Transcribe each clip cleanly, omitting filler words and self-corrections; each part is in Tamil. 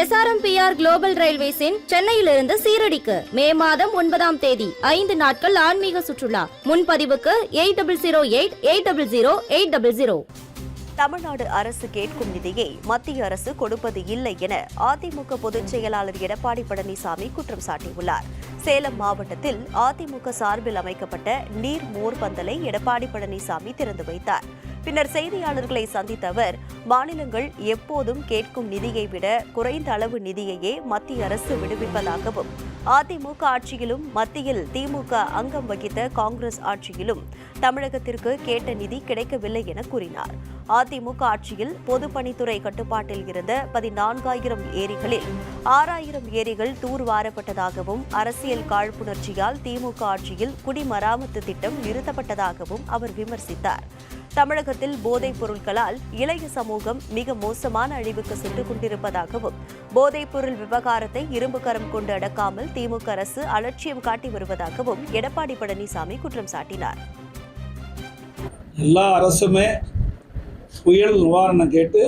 SRMPR குளோபல் ரயில்வேஸின் சென்னையிலிருந்து சீரடிக்கு மே மாதம் 9ஆம் தேதி 5 நாட்கள் ஆன்மீக சுற்றுலா. முன்பதிவுக்கு 8008000800. தமிழ்நாடு அரசு கேட்கும் நிதியை மத்திய அரசு கொடுப்பது இல்லை என அதிமுக பொதுச் செயலாளர் எடப்பாடி பழனிசாமி குற்றம் சாட்டியுள்ளார். சேலம் மாவட்டத்தில் அதிமுக சார்பில் அமைக்கப்பட்ட நீர் மோர் பந்தலை எடப்பாடி பழனிசாமி திறந்து வைத்தார். பின்னர் செய்தியாளர்களை சந்தித்த அவர், மாநிலங்கள் எப்போதும் கேட்கும் நிதியை விட குறைந்த அளவு நிதியையே மத்திய அரசு விடுவிப்பதாகவும், அதிமுக ஆட்சியிலும் மத்தியில் திமுக அங்கம் வகித்த காங்கிரஸ் ஆட்சியிலும் தமிழகத்திற்கு கேட்ட நிதி கிடைக்கவில்லை என கூறினார். அதிமுக ஆட்சியில் பொதுப்பணித்துறை கட்டுப்பாட்டில் இருந்த 14,000 ஏரிகளில் 6,000 ஏரிகள் தூர்வாரப்பட்டதாகவும், அரசியல் காழ்ப்புணர்ச்சியால் திமுக ஆட்சியில் குடிமராமத்து திட்டம் நிறுத்தப்பட்டதாகவும் அவர் விமர்சித்தார். தமிழகத்தில் போதைப் பொருட்களால் இளைய சமூகம் மிக மோசமான அழிவுக்கு சென்று கொண்டிருப்பதாகவும், போதைப் பொருள் விவகாரத்தை இரும்பு கரம் கொண்டு அடக்காமல் திமுக அரசு அலட்சியம் காட்டி வருவதாகவும் எடப்பாடி பழனிசாமி குற்றம் சாட்டினார். எல்லா அரசுமே புயல் நிவாரணம் கேட்டு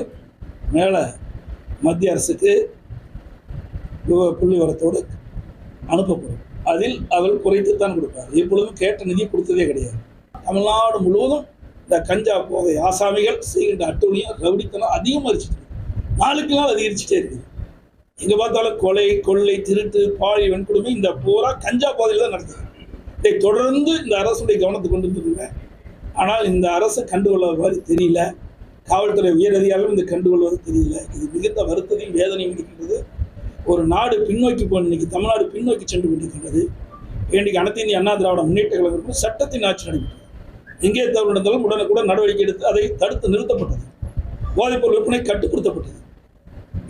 மேலே மத்திய அரசுக்கு புள்ளி வரத்தோடு அனுப்பப்படும். அதில் அவர் குறைத்துத்தான் கொடுப்பார். எப்பொழுதும் கேட்ட நிதி கொடுத்ததே கிடையாது. தமிழ்நாடு முழுவதும் இந்த கஞ்சா போதை ஆசாமிகள் செய்கின்ற அட்டூழியம் ரவுடித்தனம் அதிகமாகிடுச்சு. நாளுக்கு நாள் அதிகரிச்சுட்டே இருக்குது. எங்கே பார்த்தாலும் கொலை, கொள்ளை, திருட்டு, பாழி, வன்கொடுமை இந்த பூரா கஞ்சா போதையில் தான் நடக்குது. இதை தொடர்ந்து இந்த அரசுடைய கவனத்தை கொண்டு வந்துருக்குங்க. ஆனால் இந்த அரசு கண்டுகொள்வது மாதிரி தெரியல. காவல்துறை உயர் அதிகாரிகளும் இந்த கண்டுகொள்வது தெரியல. இது மிகுந்த வருத்தத்தையும் வேதனையும் இருக்கின்றது. ஒரு நாடு பின்னோக்கி இன்னைக்கு தமிழ்நாடு பின்னோக்கி சென்று கொண்டிருக்கின்றது. இன்றைக்கு அனைத்து இந்திய அண்ணா திராவிட முன்னேற்ற கழகம் சட்டத்தின் ஆட்சி நடைபெற்றது. எங்கே தவறு நடந்தாலும் உடனுக்குடன் நடவடிக்கை எடுத்து அதை தடுத்து நிறுத்தப்பட்டது. போதைப்பொருள் விற்பனை கட்டுப்படுத்தப்பட்டது.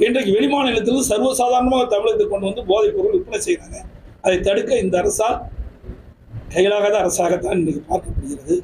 இன்றைக்கு வெளிமாநிலத்திலிருந்து சர்வசாதாரணமாக தமிழகத்தை கொண்டு வந்து போதைப்பொருள் விற்பனை செய்கிறாங்க. அதை தடுக்க இந்த அரசால் கையிலாகாத அரசாகத்தான் இன்றைக்கு பார்க்கப்படுகிறது.